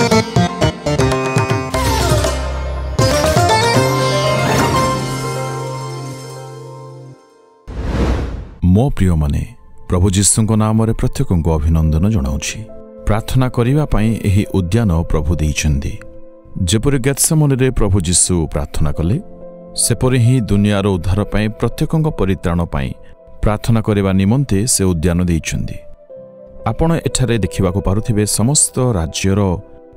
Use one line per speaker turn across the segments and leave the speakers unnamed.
मो प्रिय माने प्रभु जीशु नाम रे प्रत्येक को अभिनंदन जनाऊछि। प्रार्थना करिवा पई एही उद्यान प्रभु देइछन्दी। जेपरि गेत्सेमनी रे प्रभु जीशु प्रार्थना कले सेपरि ही दुनियार उद्धार पई प्रत्येक परित्राण पई प्रार्थना करिवा निमंते से उद्यान देइछन्दी। आपण एठारे देखिबाको पारुथिबे समस्त राज्यर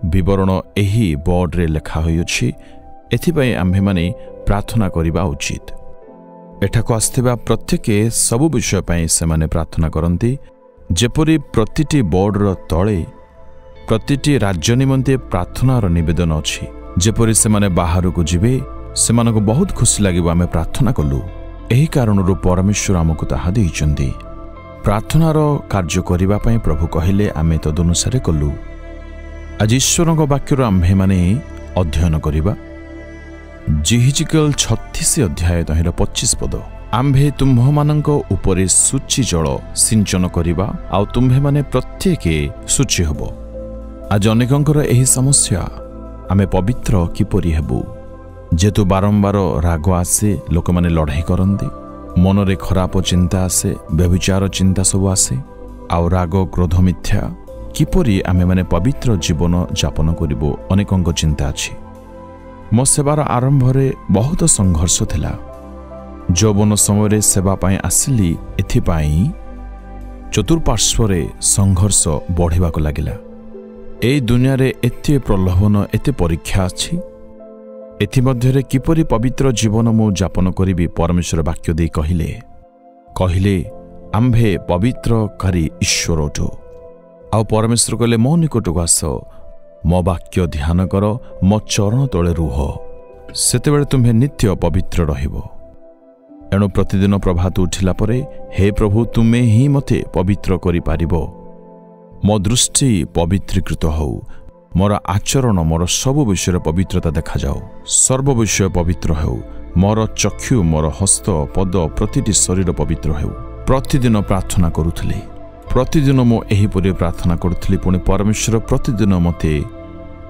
विवरण एही बोर्ड रे लेखा होइछि। एथि पई आम्भे माने प्रार्थना करिवा उचित। एठाको आस्थिबा प्रत्येक सबु विषय पई से माने प्रार्थना करंती। जेपरि प्रतिटी बोर्ड रो तळे प्रतिटी राज्य निमंते प्रार्थनार निवेदन अछि। जेपरि से माने बाहर को जिबे से मानको बहुत खुशी लागिबो आमे प्रार्थना कलु। एही कारणरू परमेश्वर हमकु ताहा देइचंदी। प्रार्थनार कार्य करिबा पई प्रभु कहिले आमे तदनुसारे कलु। आज ईश्वरक वाक्यर आम्भे माने अध्ययन करिबा। जिहिजिकल 36 अध्याय 25 पद। आम्भे तुम्भ मानक उपरे सूची जल सिंचन करिबा आउ तुम्भे माने प्रत्येक सूची हबो। आज अनेकंकर एही समस्या आमे पवित्र किपरि हेबु। जेतु बारंबार राग आसे लोक माने लड़ाई करंदी। मनरे खराब चिंता आसे व्यभिचार चिंता सब आसे आउ राग क्रोध मिथ्या किपरि आमे माने पवित्र जीवन यापन करिबो अनेकंक चिंता अछि। मो सेवार आरंभ रे बहुत संघर्ष थिला। जौवन समय सेवा पाई आसिली एथिपाई चतुर्पार्श्व रे संघर्ष बढ़िबाको लागिला। एई दुनिया रे एते प्रलोभन एते परीक्षा अछि। एथि मध्यरे किपरि पवित्र जीवन मो यापन करिबी परमेश्वर वाक्य दे कहिले आम्भे पवित्रकारी ईश्वर ओठो आ परमेश्वर कहले मो निकटको आस मो वाक्य ध्यान कर मो चरण तले रुह सेतेबेले तुम्हें नित्य पवित्र रहिबो। एणु प्रतिदिन प्रभात उठिला परे हे प्रभु तुमे ही मते पवित्र करि पारिबो। मो दृष्टि पवित्रीकृत हो। मोर आचरण मोर सब विषय पवित्रता देखा जाओ। सर्व विषय पवित्र हो। मोर चक्षु मोर हस्त पद प्रतिटी शरीर पवित्र हो। प्रतिदिन प्रार्थना करुथली। प्रतिदिन मो एहीपरि प्रार्थना करुथली। पुणी परमेश्वर प्रतिदिन मते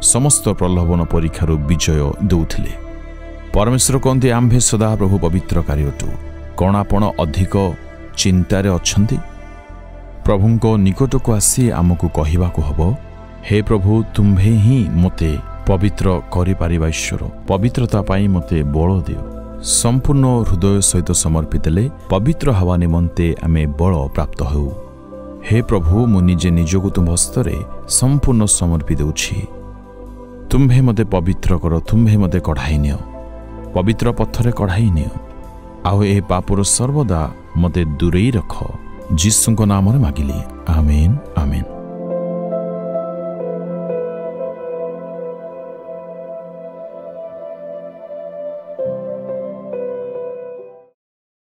समस्त प्रलोभन परीक्षारु विजय दउथिले। परमेश्वर कहते आम्भे सदा प्रभु पवित्र कार्यटू कण आपण अधिक चिंतार अछंती। प्रभुंको निकटको आसी आमको कहिबाको हबो हे प्रभु तुम्भे ही मते पवित्र करि पारिबा ईश्वर पवित्रता पाई मते बल दियो। संपूर्ण हृदय सहित समर्पित ले पवित्र हवा निमंते आमे बल प्राप्त हो। हे प्रभु मु निजे निजको तुम हस्तरे संपूर्ण समर्पित देउछि। तुम्भे मते पवित्र कर। तुम्भे मते कढ़ाई नियो पवित्र पत्थरे कढ़ाई नियो आउ ए पापर सर्वदा मते दूरेई रख। जीसुको नाम रे मागिली आमेन आमेन।